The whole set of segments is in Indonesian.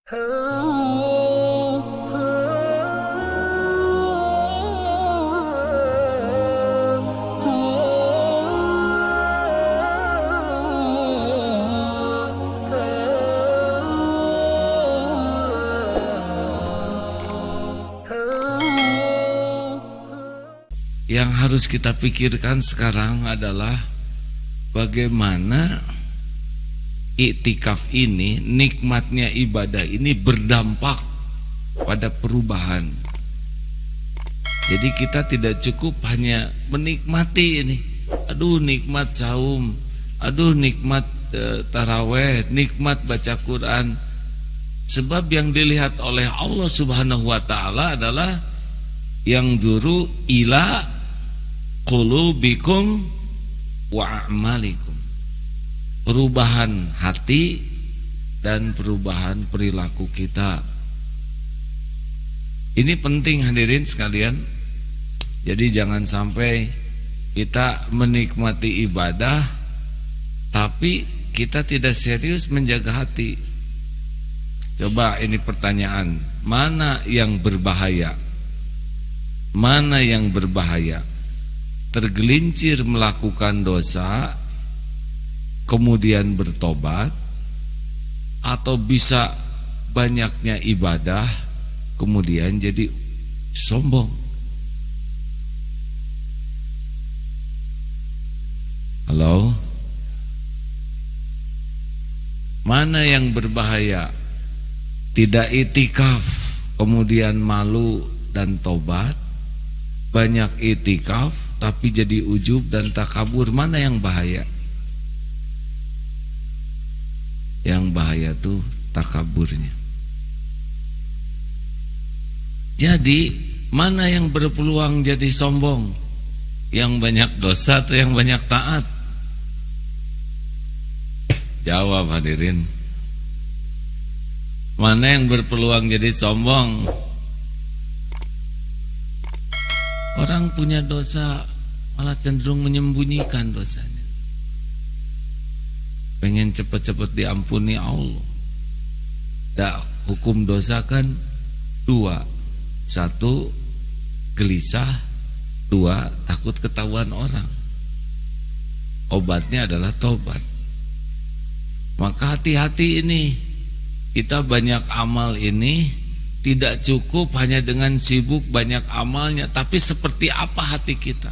Yang harus kita pikirkan sekarang adalah bagaimana iktikaf ini, nikmatnya ibadah ini berdampak pada perubahan. Jadi kita tidak cukup hanya menikmati ini, aduh nikmat saum, aduh nikmat taraweh, nikmat baca Quran. Sebab yang dilihat oleh Allah Subhanahu wa taala adalah yang zuru ila qulubikum wa a'malikum. Perubahan hati dan perubahan perilaku kita. Ini penting hadirin sekalian. Jadi jangan sampai kita menikmati ibadah tapi kita tidak serius menjaga hati. Coba ini pertanyaan, mana yang berbahaya? Mana yang berbahaya? Tergelincir melakukan dosa kemudian bertobat, atau bisa banyaknya ibadah kemudian jadi sombong? Halo? Mana yang berbahaya? Tidak itikaf kemudian malu dan tobat, banyak itikaf tapi jadi ujub dan takabur. Mana yang bahaya? Yang bahaya tuh takaburnya. Jadi mana yang berpeluang jadi sombong? Yang banyak dosa atau yang banyak taat? Jawab hadirin. Mana yang berpeluang jadi sombong? Orang punya dosa malah cenderung menyembunyikan dosanya. Pengen cepat-cepat diampuni Allah. Hukum dosa kan dua. Satu, gelisah. Dua, takut ketahuan orang. Obatnya adalah tobat. Maka hati-hati ini. Kita banyak amal ini tidak cukup hanya dengan sibuk banyak amalnya, tapi seperti apa hati kita.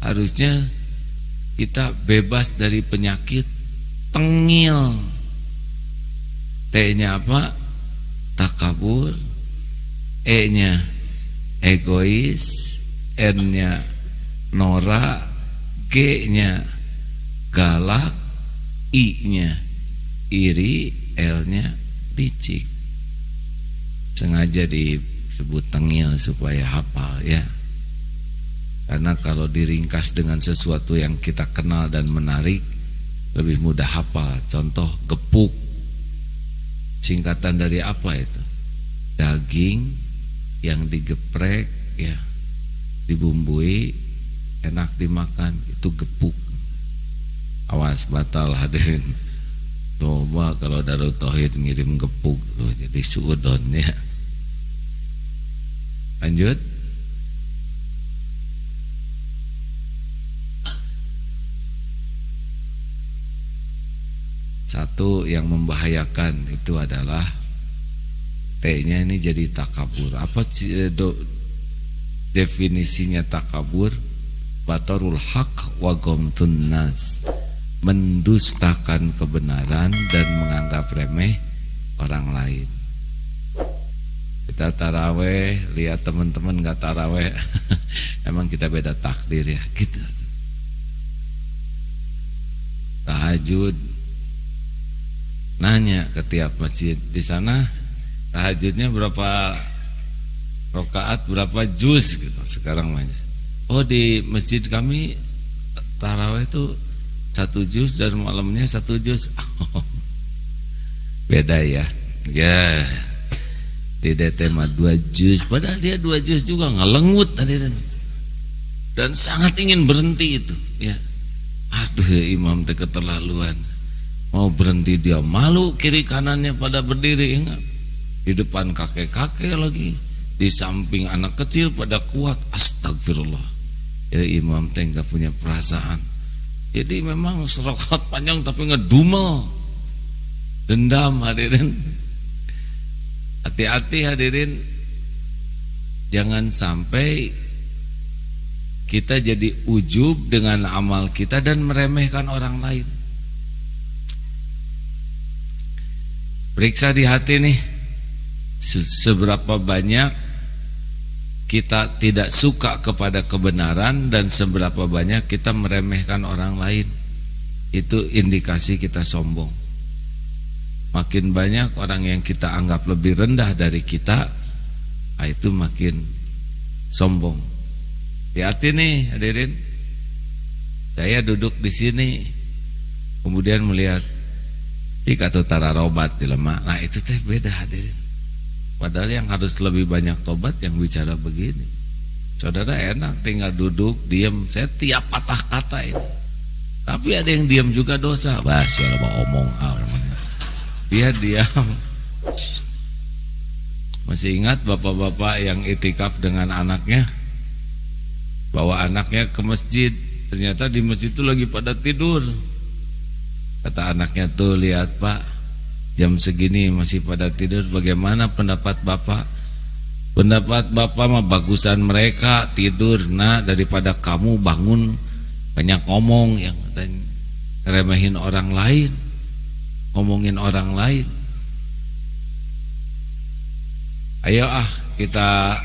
Harusnya kita bebas dari penyakit tengil. T-nya apa? Takabur. E-nya egois. N-nya norak. G-nya galak. I-nya iri. L-nya licik. Sengaja disebut tengil supaya hafal ya. Karena kalau diringkas dengan sesuatu yang kita kenal dan menarik, lebih mudah hafal. Contoh gepuk, singkatan dari apa itu? Daging yang digeprek ya, dibumbui, enak dimakan, itu gepuk. Awas batal hadirin. Coba kalau Darut Tauhid ngirim gepuk tuh jadi suudon ya. Lanjut. Satu yang membahayakan itu adalah T-nya ini jadi takabur. Apa definisinya takabur? Batarul haq wa ghamtun nas. Mendustakan kebenaran dan menganggap remeh orang lain. Kita taraweh, lihat teman-teman gak taraweh. Emang kita beda takdir ya gitu. Tahajud, nanya ke tiap masjid di sana tahajudnya berapa rakaat, berapa juz gitu sekarang. Oh di masjid kami taraweh itu 1 juz dan malamnya 1 juz. Beda ya. Ya. Di DT mah 2 juz, padahal dia 2 juz juga ngalengut tadi dan sangat ingin berhenti itu ya. Aduh ya imam teh keterlaluan. Mau berhenti dia malu, kiri kanannya pada berdiri, ingat. Di depan kakek-kakek lagi, di samping anak kecil pada kuat. Astagfirullah. Ya imam teh nggak punya perasaan. Jadi memang serokat panjang tapi ngedumel. Dendam hadirin. Hati-hati hadirin. Jangan sampai kita jadi ujub dengan amal kita dan meremehkan orang lain. Periksa di hati nih, seberapa banyak kita tidak suka kepada kebenaran dan seberapa banyak kita meremehkan orang lain. Itu indikasi kita sombong. Makin banyak orang yang kita anggap lebih rendah dari kita, itu makin sombong. Hati-hati nih hadirin. Saya duduk di sini, kemudian melihat atau tara robat di lemah. Nah itu teh beda hadirin. Padahal yang harus lebih banyak tobat yang bicara begini. Saudara enak tinggal duduk diam. Saya tiap patah kata ini. Tapi ada yang diam juga dosa. Bahas ya mau omong dia diam. Masih ingat bapak-bapak yang itikaf dengan anaknya, bawa anaknya ke masjid. Ternyata di masjid itu lagi pada tidur. Kata anaknya, tuh lihat pak, jam segini masih pada tidur, bagaimana pendapat bapak? Pendapat bapak mah bagusan mereka tidur daripada kamu bangun banyak ngomong yang remehin orang lain, ngomongin orang lain. Ayo kita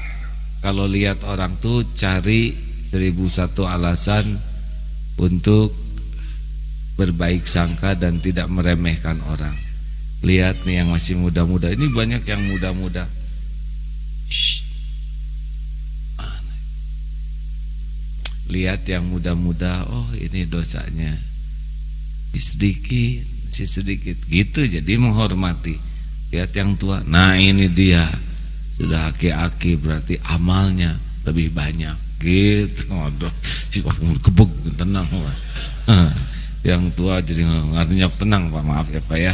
kalau lihat orang tuh cari 1001 alasan untuk berbaik sangka dan tidak meremehkan orang. Lihat nih yang masih muda-muda, ini banyak yang muda-muda. Lihat yang muda-muda, oh ini dosanya sedikit, masih sedikit gitu, jadi menghormati. Lihat yang tua, nah ini dia sudah aki-aki, berarti amalnya lebih banyak gitu. Waduh, kebeg tenang pak. Yang tua jadi ngarnyap tenang pak, maaf ya pak ya.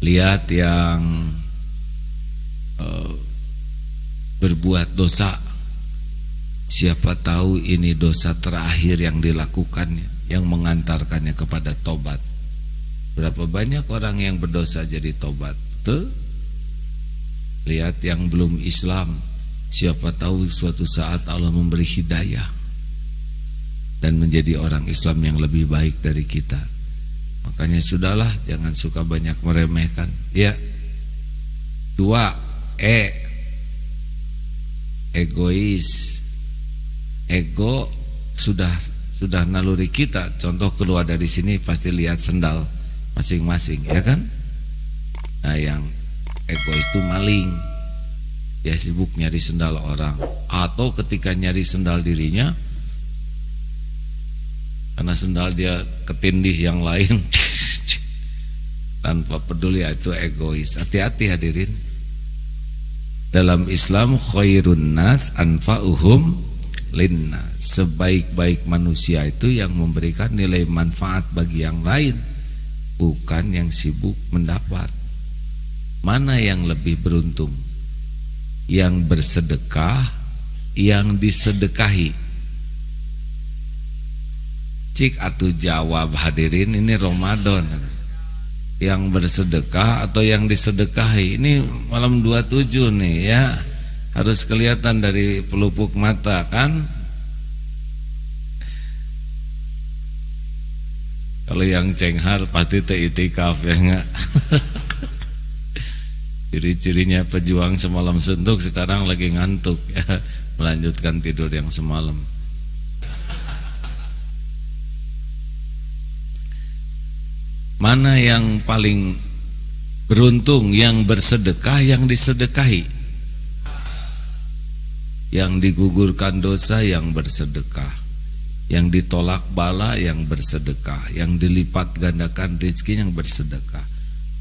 Lihat yang berbuat dosa, siapa tahu ini dosa terakhir yang dilakukannya, yang mengantarkannya kepada tobat. Berapa banyak orang yang berdosa jadi tobat. Betul? Lihat yang belum Islam, siapa tahu suatu saat Allah memberi hidayah dan menjadi orang Islam yang lebih baik dari kita. Makanya sudahlah, jangan suka banyak meremehkan. Ya. 2, egois. Ego sudah naluri kita. Contoh keluar dari sini pasti lihat sendal masing-masing, ya kan? Nah, yang egois itu maling. Dia sibuk nyari sendal orang, atau ketika nyari sendal dirinya, karena sendal dia ketindih yang lain tanpa peduli, itu egois. Hati-hati hadirin. Dalam Islam khairun nas anfa'uhum linnas. Sebaik-baik manusia itu yang memberikan nilai manfaat bagi yang lain, bukan yang sibuk mendapat. Mana yang lebih beruntung? Yang bersedekah, yang disedekahi? Cik atuh jawab hadirin, ini Ramadan. Yang bersedekah atau yang disedekahi? Ini malam 27 nih ya. Harus kelihatan dari pelupuk mata kan. Kalau yang cenghar pasti itikaf ya enggak. Ciri-cirinya pejuang semalam suntuk sekarang lagi ngantuk ya, melanjutkan tidur yang semalam. Mana yang paling beruntung? Yang bersedekah, yang disedekahi. Yang digugurkan dosa, yang bersedekah. Yang ditolak bala, yang bersedekah. Yang dilipat gandakan rezeki, yang bersedekah.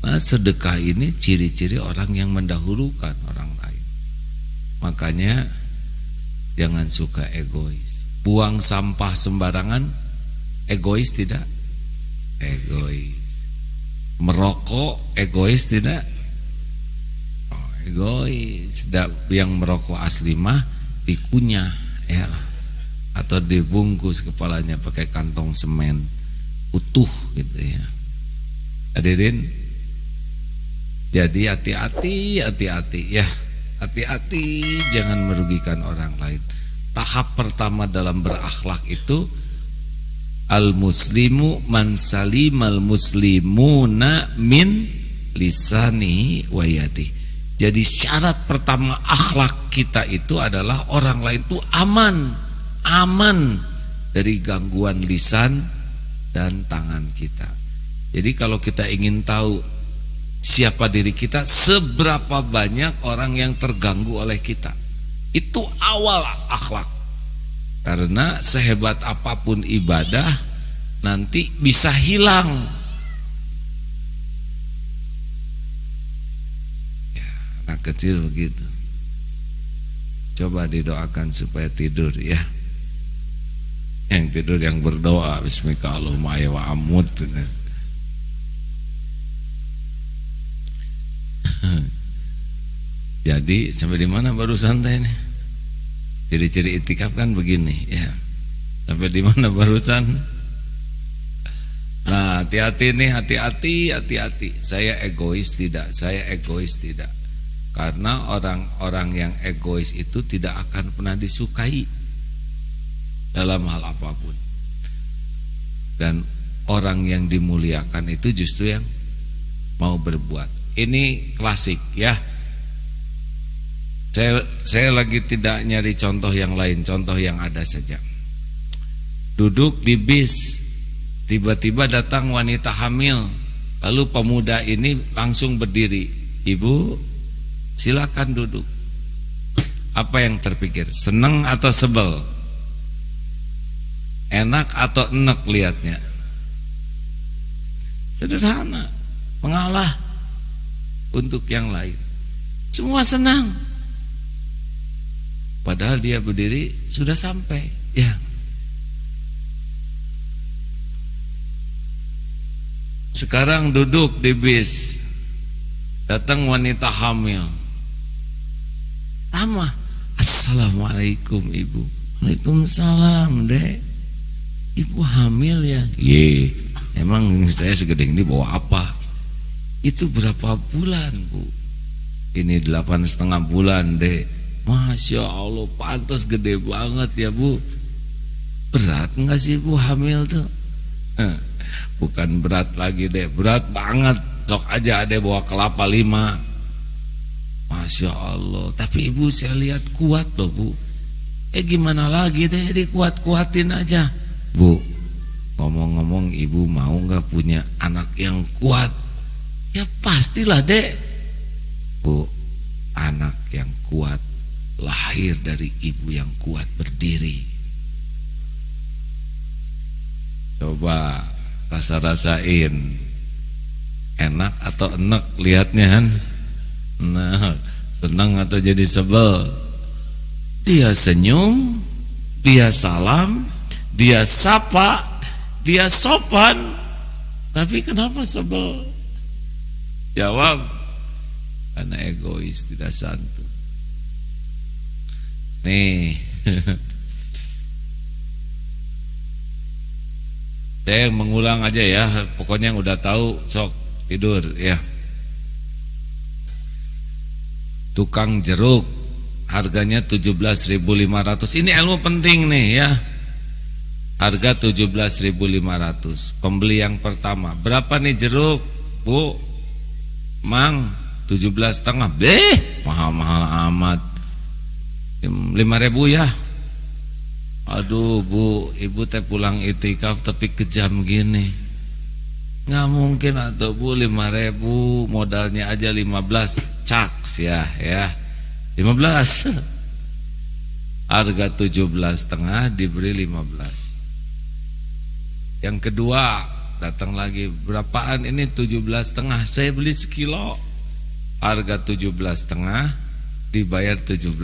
Nah, sedekah ini ciri-ciri orang yang mendahulukan orang lain. Makanya jangan suka egois. Buang sampah sembarangan, egois tidak? Egois. Merokok egois tidak? Oh, egois. Yang merokok asli mah dikunyah ya, atau dibungkus kepalanya pakai kantong semen utuh gitu ya. Hadirin, jadi hati-hati ya, hati-hati jangan merugikan orang lain. Tahap pertama dalam berakhlak itu al-muslimu man salimal muslimuna min lisani wa yadi. Jadi syarat pertama akhlak kita itu adalah orang lain itu aman dari gangguan lisan dan tangan kita. Jadi kalau kita ingin tahu siapa diri kita, seberapa banyak orang yang terganggu oleh kita, itu awal akhlak. Karena sehebat apapun ibadah nanti bisa hilang ya, anak kecil begitu. Coba didoakan supaya tidur ya. Yang tidur yang berdoa bismika Allahumma ya wa amut. Jadi sampai di mana baru santai nih? Ciri-ciri itikaf kan begini ya. Sampai di mana barusan? Nah, hati-hati nih, hati-hati. Saya egois tidak. Karena orang-orang yang egois itu tidak akan pernah disukai dalam hal apapun. Dan orang yang dimuliakan itu justru yang mau berbuat. Ini klasik ya. Saya lagi tidak nyari contoh yang lain, contoh yang ada saja. Duduk di bis, tiba-tiba datang wanita hamil, lalu pemuda ini langsung berdiri. Ibu, silakan duduk. Apa yang terpikir? Senang atau sebel? Enak atau enek lihatnya? Sederhana, mengalah untuk yang lain. Semua senang. Padahal dia berdiri sudah sampai ya. Sekarang duduk di bis, datang wanita hamil, ramah, assalamualaikum ibu. Waalaikumsalam dek. Ibu hamil ya? Ye, emang saya segede ini bawa apa? Itu berapa bulan bu? Ini 8,5 bulan dek. Masya Allah, pantas gede banget ya bu. Berat enggak sih bu hamil tuh? Bukan berat lagi deh, berat banget. Sok aja ada bawa kelapa 5. Masya Allah. Tapi ibu saya lihat kuat loh bu. Gimana lagi deh, dikuat-kuatin aja. Bu, ngomong-ngomong ibu mau nggak punya anak yang kuat? Ya pastilah dek. Bu, anak yang kuat lahir dari ibu yang kuat berdiri. Coba rasa-rasain, enak atau enek lihatnya kan? Nah, senang atau jadi sebel? Dia senyum, dia salam, dia sapa, dia sopan, tapi kenapa sebel? Jawab, karena egois, tidak santun. Nih, saya mengulang aja ya. Pokoknya yang udah tahu sok tidur ya. Tukang jeruk harganya 17.500. Ini ilmu penting nih ya. Harga 17.500. Pembeli yang pertama, berapa nih jeruk bu? Mang, 17,5. Mahal-mahal amat. 5.000 ya. Aduh bu, ibu teh pulang itikaf tapi kejam gini. Nggak mungkin atau bu, 5.000 modalnya aja 15. Caks ya 15. Harga 17,5 diberi 15. Yang kedua datang lagi, berapaan ini? 17,5. Saya beli sekilo. Harga 17,5 dibayar 17,5.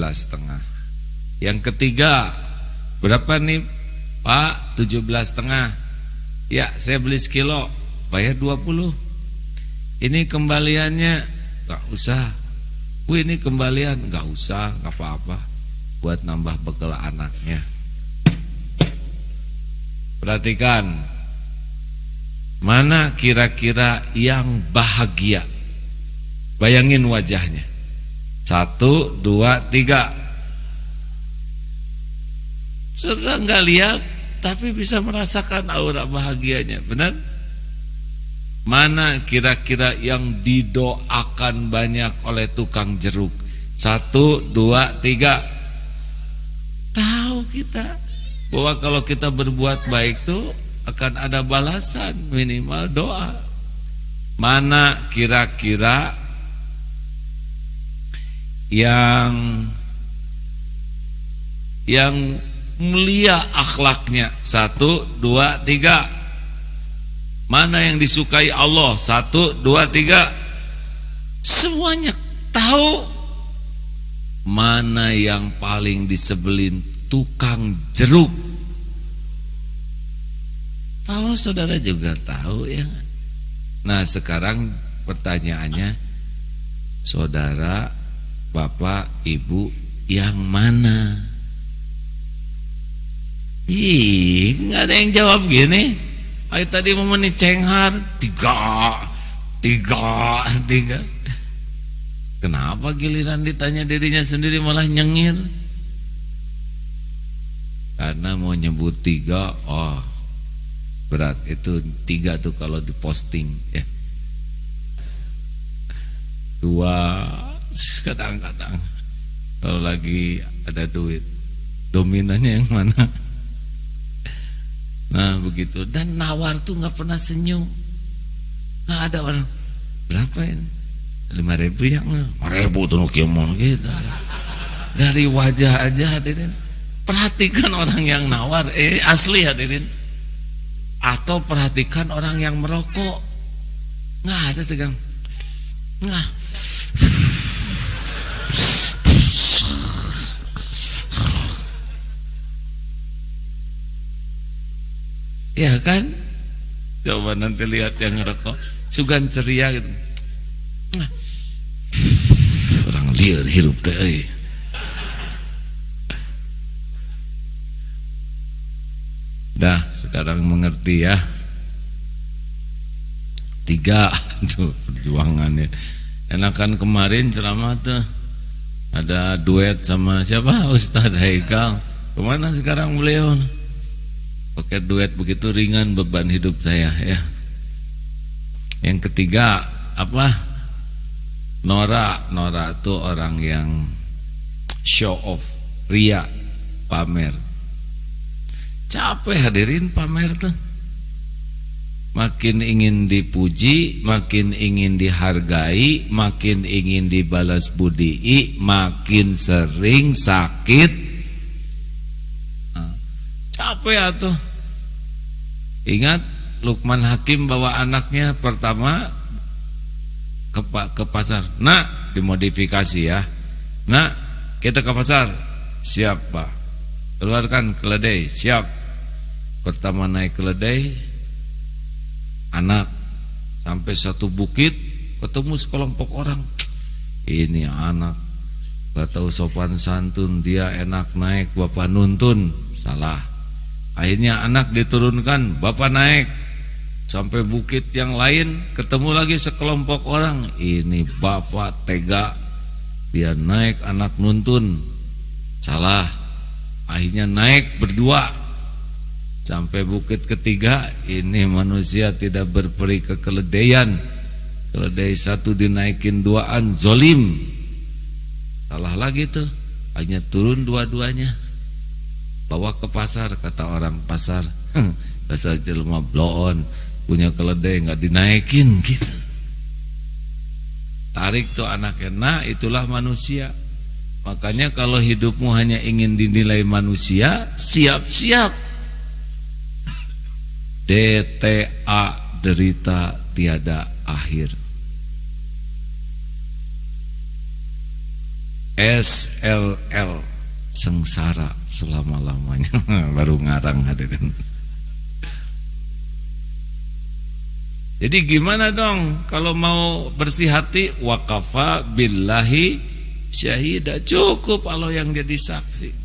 Yang ketiga, berapa nih Pak? 17,5. Ya, saya beli sekilo. bayar 20. Ini kembaliannya gak usah. Ini kembalian gak usah, gak apa-apa, buat nambah bekal anaknya. Perhatikan, mana kira-kira yang bahagia? Bayangin wajahnya. 1, 2, 3. Sudah nggak lihat, tapi bisa merasakan aura bahagianya, benar? Mana kira-kira yang didoakan banyak oleh tukang jeruk? 1, 2, 3. Tahu kita bahwa kalau kita berbuat baik tuh akan ada balasan, minimal doa. Mana kira-kira yang mulia akhlaknya? 1, 2, 3. Mana yang disukai Allah? 1, 2, 3. Semuanya tahu. Mana yang paling disebelin? Tukang jeruk. Tahu, saudara juga tahu ya. Nah sekarang pertanyaannya, saudara, bapak, ibu, yang mana? Nggak ada yang jawab gini. Ayo tadi mau cenghar 3. Kenapa giliran ditanya dirinya sendiri malah nyengir? Karena mau nyebut 3, oh berat. Itu 3 tuh kalau diposting ya. 2 kadang-kadang kalau lagi ada duit, dominannya yang mana? Nah begitu. Dan nawar tuh nggak pernah senyum. Nggak ada orang, berapa ini? 5.000 ya? 5.000 tuh nukiamon gitu. Dari wajah aja hadirin. Perhatikan orang yang nawar, asli hadirin. Atau perhatikan orang yang merokok. Nggak ada sekarang. Nggak. Ya kan? Coba nanti lihat yang ngerokok, sugan ceria gitu. Orang liar hirup deh. Dah sekarang mengerti ya. 3, aduh perjuangannya. Enakan kemarin ceramah tuh ada duet sama siapa? Ustadz Haikal. Kemana sekarang beliau? Pakai duet begitu ringan beban hidup saya ya. Yang ketiga apa? Nora tuh orang yang show off, ria, pamer. Capek hadirin pamer tuh. Makin ingin dipuji, makin ingin dihargai, makin ingin dibalas budi, makin sering sakit. Capek atuh. Ingat Luqman Hakim bawa anaknya pertama ke pasar. Nak, dimodifikasi ya. Nak, kita ke pasar. Siap Pak. Keluarkan keledai. Siap. Pertama naik keledai, anak sampai satu bukit ketemu sekelompok orang. Ini anak gak tahu sopan santun, dia enak naik, bapak nuntun. Salah. Akhirnya anak diturunkan, bapak naik sampai bukit yang lain, ketemu lagi sekelompok orang. Ini bapak tega, dia naik, anak nuntun. Salah. Akhirnya naik berdua sampai bukit ketiga. Ini manusia tidak berperi kekeledaian. Keledai satu dinaikin 2an, zolim. Salah lagi tuh. Hanya turun dua-duanya, bawa ke pasar. Kata orang pasar, dasar jelema bloon, punya keledai nggak dinaikin gitu. Tarik tuh anaknya. Nah itulah manusia. Makanya kalau hidupmu hanya ingin dinilai manusia, siap-siap DTA, derita tiada akhir. SLL, sengsara selama-lamanya. Baru ngarang hadirin. Jadi gimana dong kalau mau bersih hati? Waqafa billahi syahida, cukup Allah yang jadi saksi.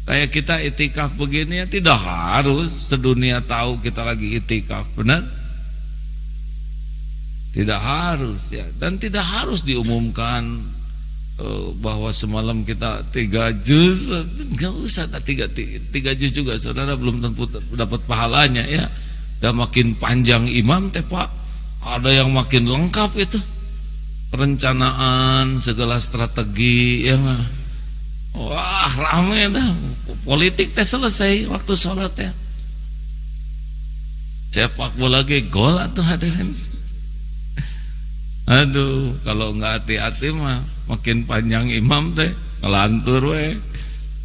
Kayak kita itikaf begini ya, tidak harus sedunia tahu kita lagi itikaf, benar? Tidak harus ya, dan tidak harus diumumkan bahwa semalam kita 3 juz, nggak usah 3 juz juga, saudara belum tentu dapat pahalanya ya. Udah makin panjang imam teh Pak, ada yang makin lengkap itu perencanaan segala strategi ya. Wah ramai dah, politik teh selesai waktu sholat ya. Sepak bola ge gol atuh hadirin. Aduh, kalau nggak hati-hati mah makin panjang imam teh ngelantur we.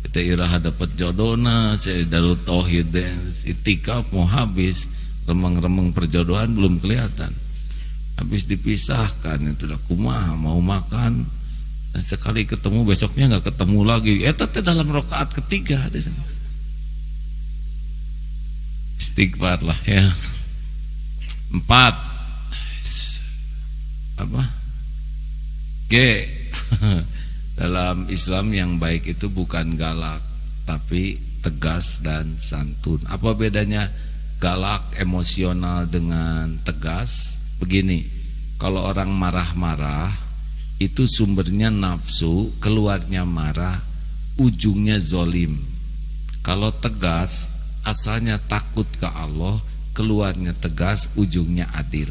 Kita iraha dapat jodona, saya darut tauhid deh, itikaf mau habis, remeng-remeng perjodohan belum kelihatan. Habis dipisahkan itu dah kumaha mau makan, dan sekali ketemu besoknya nggak ketemu lagi. Eta teh dalam rakaat ketiga di sana. Istighfar lah ya. 4 apa? G. Dalam Islam yang baik itu bukan galak, tapi tegas dan santun. Apa bedanya galak emosional dengan tegas? Begini, kalau orang marah-marah itu sumbernya nafsu, keluarnya marah, ujungnya zolim. Kalau tegas asalnya takut ke Allah, keluarnya tegas, ujungnya adil.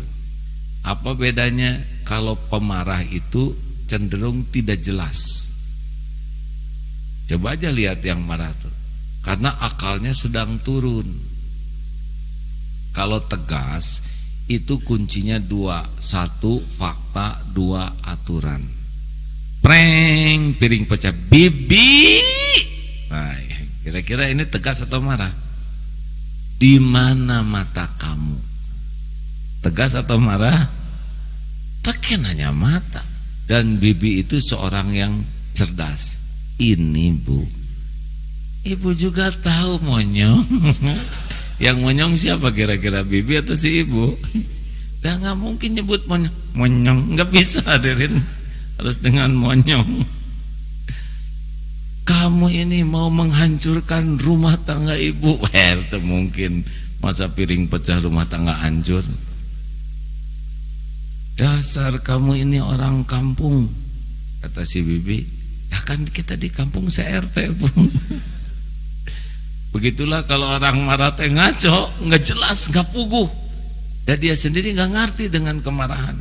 Apa bedanya? Kalau pemarah itu cenderung tidak jelas. Coba aja lihat yang marah tuh, karena akalnya sedang turun. Kalau tegas itu kuncinya 2, 1 fakta, 2 aturan. Preng, piring pecah, bibi. Nah, kira-kira ini tegas atau marah? Di mana mata kamu? Tegas atau marah? Pakai nanya mata. Dan bibi itu seorang yang cerdas. Ini bu, ibu juga tahu monyong. Yang monyong siapa kira-kira, bibi atau si ibu? Dah nggak mungkin nyebut monyong. Monyong nggak bisa hadirin, harus dengan monyong. Kamu ini mau menghancurkan rumah tangga ibu. Itu mungkin, masa piring pecah rumah tangga hancur. Dasar kamu ini orang kampung, kata si bibi. Ya kan kita di kampung se-RT pun. Begitulah kalau orang marah teh ngaco, nggak jelas, nggak puguh. Dan dia sendiri nggak ngerti dengan kemarahan.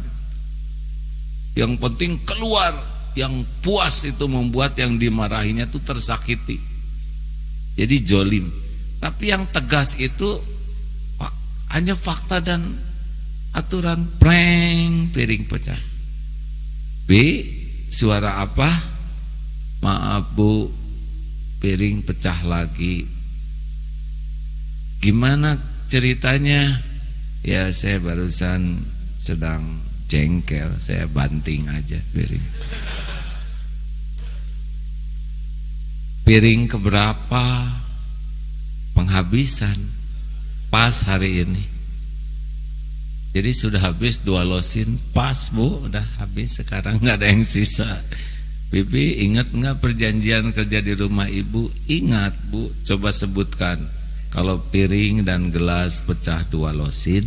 Yang penting keluar, yang puas itu membuat yang dimarahinya itu tersakiti. Jadi jolim. Tapi yang tegas itu hanya fakta dan aturan. Preng, piring pecah. B, suara apa? Maaf bu, piring pecah lagi. Gimana ceritanya? Ya saya barusan sedang jengkel, saya banting aja piring. Piring keberapa? Penghabisan. Pas hari ini. Jadi sudah habis 2 losin, pas bu, udah habis, sekarang nggak ada yang sisa. Bibi ingat nggak perjanjian kerja di rumah ibu? Ingat bu, coba sebutkan. Kalau piring dan gelas pecah 2 losin,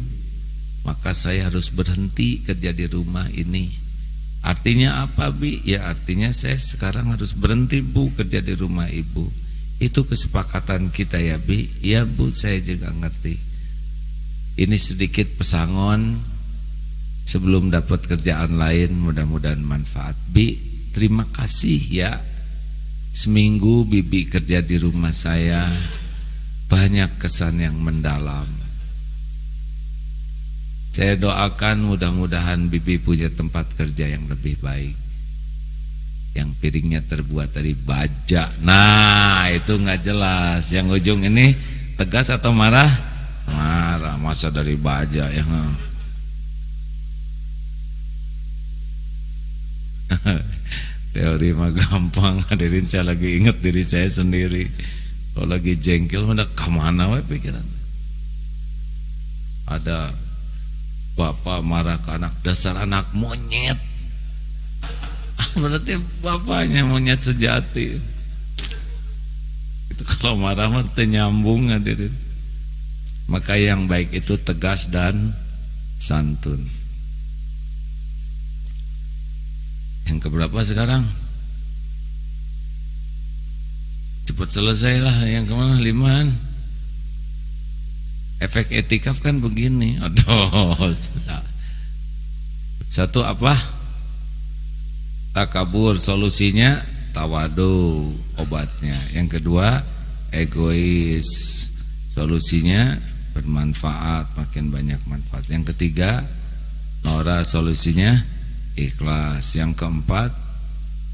maka saya harus berhenti kerja di rumah ini. Artinya apa bi? Ya artinya saya sekarang harus berhenti bu kerja di rumah ibu. Itu kesepakatan kita ya bi? Ya bu, saya juga ngerti. Ini sedikit pesangon sebelum dapat kerjaan lain, mudah-mudahan manfaat. Bi, terima kasih ya. Seminggu bibi kerja di rumah saya, banyak kesan yang mendalam. Saya doakan mudah-mudahan bibi punya tempat kerja yang lebih baik, yang piringnya terbuat dari baja. Nah itu nggak jelas. Yang ujung ini tegas atau marah? Marah, masa dari baja ya. Teori mah gampang, hadirin. Saya lagi ingat diri saya sendiri. Kalau lagi jengkel udah kemana we pikiran. Ada Bapak marah ke anak, dasar anak monyet. Berarti bapaknya monyet sejati. Itu kalau marah mah nyambung hadirin. Maka yang baik itu tegas dan santun. Yang keberapa sekarang? Cepat selesai lah. Yang kemana? 5. Efek etikaf kan begini. Aduh. Satu apa? Takabur, solusinya tawadu, obatnya. Yang kedua, egois, solusinya bermanfaat, makin banyak manfaat. Yang ketiga, nora, solusinya ikhlas. Yang keempat,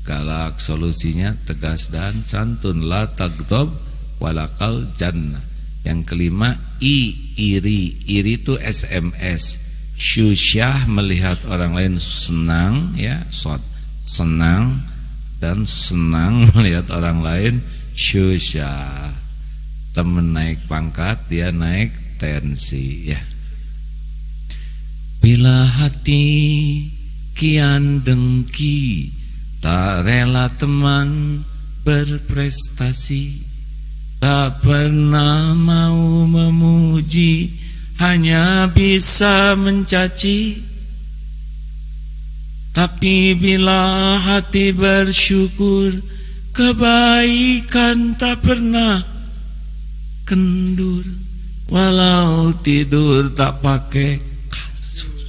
galak, solusinya tegas dan santun. La tagdob walakal jannah. Yang kelima, iri. Iri itu SMS. Syusyah, melihat orang lain senang, ya, senang, dan senang melihat orang lain syusyah. Temen naik pangkat, dia naik tensi, ya. Bila hati kian dengki, tak rela teman berprestasi, tak pernah mau memuji, hanya bisa mencaci. Tapi bila hati bersyukur, kebaikan tak pernah kendur. Walau tidur tak pakai kasur,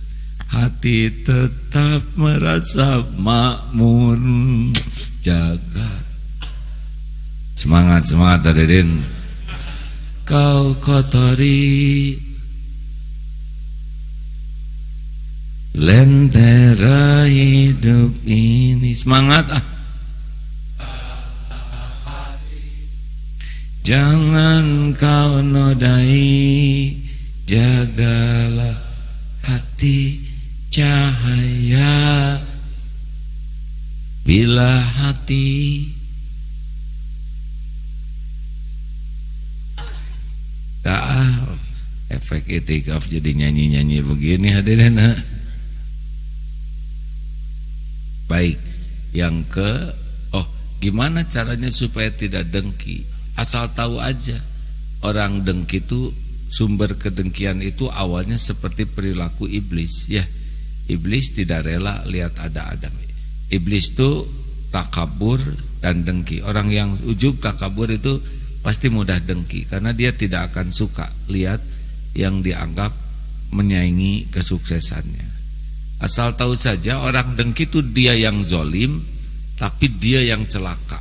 hati tetap merasa makmur. Jaga. Semangat, semangat hadirin. Kau kotori lentera hidup ini. Semangat ah. Jangan kau nodai, jagalah hati cahaya. Bila hati efek itikaf jadi nyanyi-nyanyi begini hadirin. Baik, yang gimana caranya supaya tidak dengki? Asal tahu aja, orang dengki itu, sumber kedengkian itu awalnya seperti perilaku iblis, ya. Iblis tidak rela lihat ada Adam. Iblis itu takabur dan dengki. Orang yang ujub takabur itu pasti mudah dengki, karena dia tidak akan suka lihat yang dianggap menyaingi kesuksesannya. Asal tahu saja, orang dengki itu dia yang zolim, tapi dia yang celaka.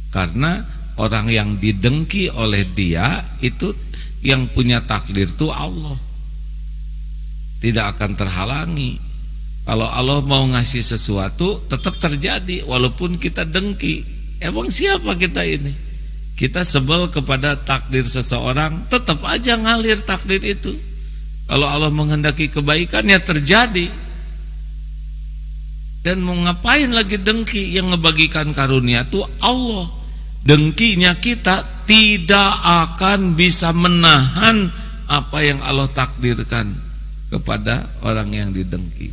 Karena orang yang didengki oleh dia itu yang punya takdir itu Allah, tidak akan terhalangi. Kalau Allah mau ngasih sesuatu tetap terjadi walaupun kita dengki. Emang siapa kita ini? Kita sebel kepada takdir seseorang, tetap aja ngalir takdir itu. Kalau Allah menghendaki kebaikan, ya terjadi. Dan mau ngapain lagi dengki? Yang ngebagikan karunia itu Allah. Dengkinya kita tidak akan bisa menahan apa yang Allah takdirkan kepada orang yang didengki.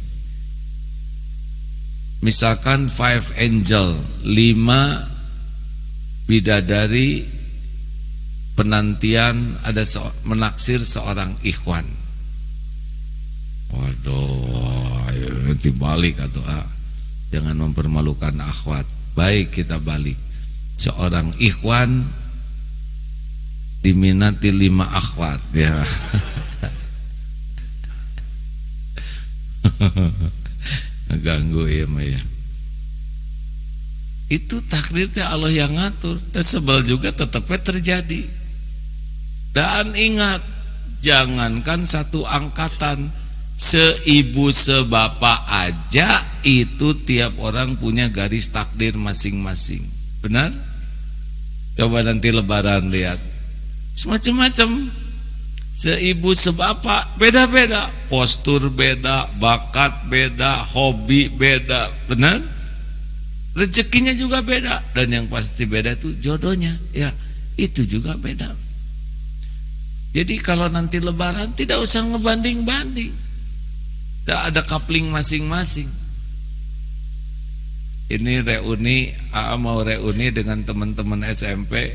Misalkan 5 angel, 5 bidadari penantian ada menaksir seorang ikhwan. Waduh, nanti balik atau jangan mempermalukan akhwat. Baik, kita balik. Seorang ikhwan diminati 5 akhwat, ya. Ngeganggu ya, Maya. Itu takdirnya Allah yang ngatur. Dan sebel juga tetapnya terjadi. Dan ingat, jangankan satu angkatan, seibu sebapak aja itu tiap orang punya garis takdir masing-masing. Benar? Coba nanti lebaran lihat, semacam-macam. Seibu sebapak beda-beda, postur beda, bakat beda, hobi beda. Benar? Rezekinya juga beda. Dan yang pasti beda itu jodohnya, ya, itu juga beda. Jadi kalau nanti lebaran tidak usah ngebanding-banding. ada coupling masing-masing. Ini reuni, mau reuni dengan teman-teman SMP,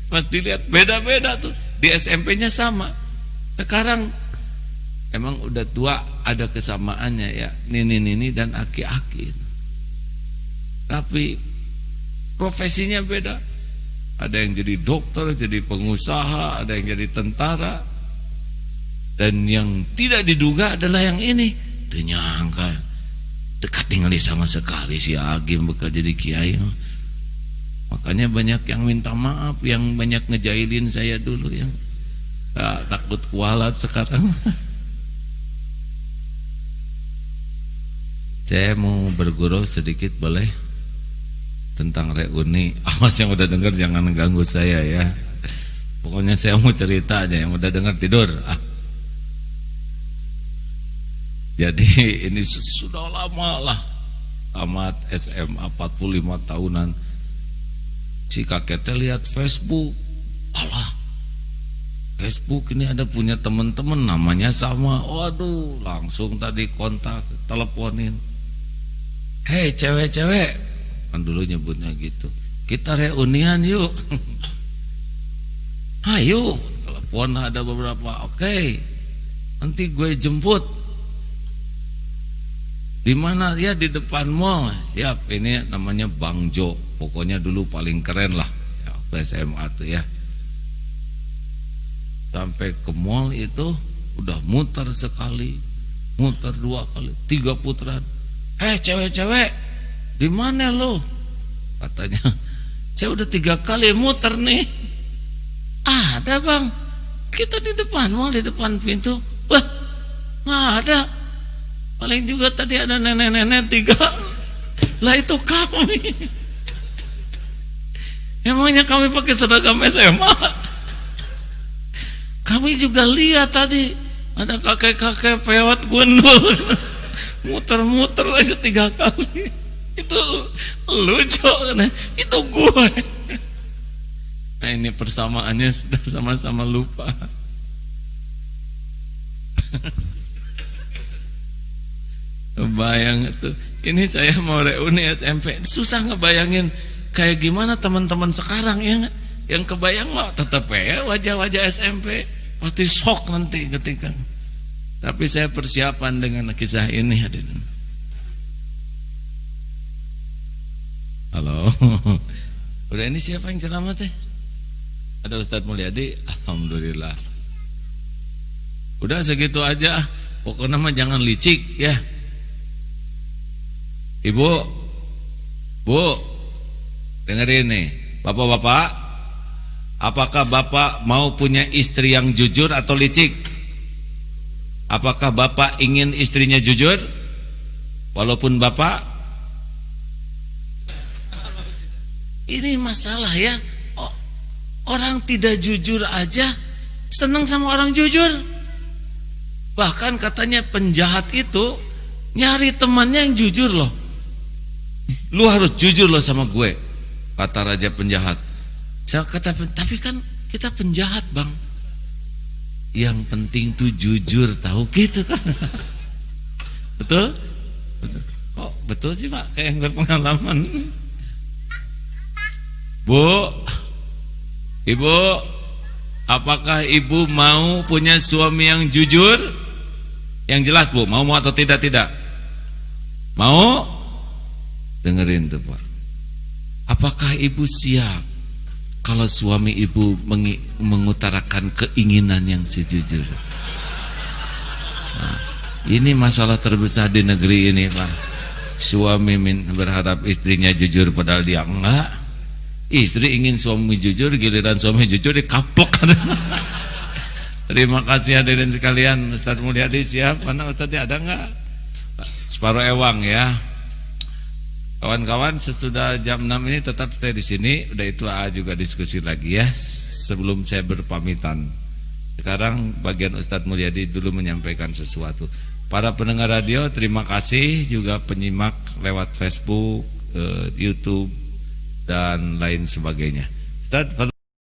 pas dilihat beda-beda tuh. Di SMP-nya sama. Sekarang emang udah tua, ada kesamaannya ya, nini-nini dan aki-aki. Tapi profesinya beda. Ada yang jadi dokter, jadi pengusaha, ada yang jadi tentara. Dan yang tidak diduga adalah yang ini. Ternyangka dekat tinggali sama sekali si Agim bakal jadi kiai. Makanya banyak yang minta maaf, yang banyak ngejailin saya dulu, yang takut kualat sekarang. Saya mau bergurau sedikit boleh tentang reuni. Awas yang udah dengar jangan ganggu saya ya. Pokoknya saya mau cerita aja, yang udah dengar tidur. Jadi ini sudah lama lah, tamat SMA 45 tahunan. Si kakeknya lihat Facebook, alah Facebook ini ada punya teman-teman namanya sama. Waduh, langsung tadi kontak, teleponin. Hei cewek-cewek, kan dulu nyebutnya gitu, kita reunian yuk. Ayo, telepon ada beberapa. Oke, nanti gue jemput. Di mana? Ya di depan mall. Siap, ini namanya Bang Jo. Pokoknya dulu paling keren lah ya, waktu SMA tuh ya. Sampai ke mall itu udah muter sekali, muter 2 kali, 3 putaran. Cewek-cewek, di mana lo? Katanya, saya udah 3 kali muter nih. Ada bang, kita di depan mall, di depan pintu. Wah, nggak ada. Paling juga tadi ada nenek-nenek 3. Lah itu kami. Emangnya kami pakai seragam SMA? Kami juga lihat tadi ada kakek-kakek pewat gundul, muter-muter aja 3 kali. Itu lucu kan? Itu gue. Nah ini persamaannya sudah sama-sama lupa. Kebayang itu. Ini saya mau reuni SMP, susah ngebayangin kayak gimana teman-teman sekarang ya. Yang kebayang mah tetap ya wajah-wajah SMP, pasti shock nanti ketika. Tapi saya persiapan dengan kisah ini hadirin. Halo. Udah, ini siapa yang ceramah teh? Ada Ustadz Mulyadi. Alhamdulillah. Udah segitu aja. Pokoknya mah jangan licik ya. Ibu, Bu, dengerin nih, bapak-bapak, apakah bapak mau punya istri yang jujur atau licik? Apakah bapak ingin istrinya jujur? Walaupun bapak, ini masalah ya, orang tidak jujur aja senang sama orang jujur. Bahkan katanya penjahat itu nyari temannya yang jujur loh. Lu harus jujur loh sama gue, kata raja penjahat. Saya kata, tapi kan kita penjahat bang. Yang penting tuh jujur, tahu gitu kan. Betul? Betul. Oh betul sih pak, kayak yang berpengalaman. Bu, ibu, apakah ibu mau punya suami yang jujur? Yang jelas bu, mau atau tidak? Mau? Dengerin tuh pak. Apakah ibu siap kalau suami ibu mengutarakan keinginan yang sejujur? Nah, ini masalah terbesar di negeri ini pak. Suami berharap istrinya jujur padahal dia enggak. Istri ingin suami jujur, giliran suami jujur dikaplok. Terima kasih hadirin sekalian. Ustadz Mulyadi siap? Mana Ustadznya, ada enggak? Separuh ewang ya. Kawan-kawan, sesudah jam 6 ini tetap stay di sini. Udah itu juga diskusi lagi ya. Sebelum saya berpamitan, sekarang bagian Ustadz Mulyadi dulu menyampaikan sesuatu. Para pendengar radio, terima kasih. Juga penyimak lewat Facebook, YouTube dan lain sebagainya. Ustadz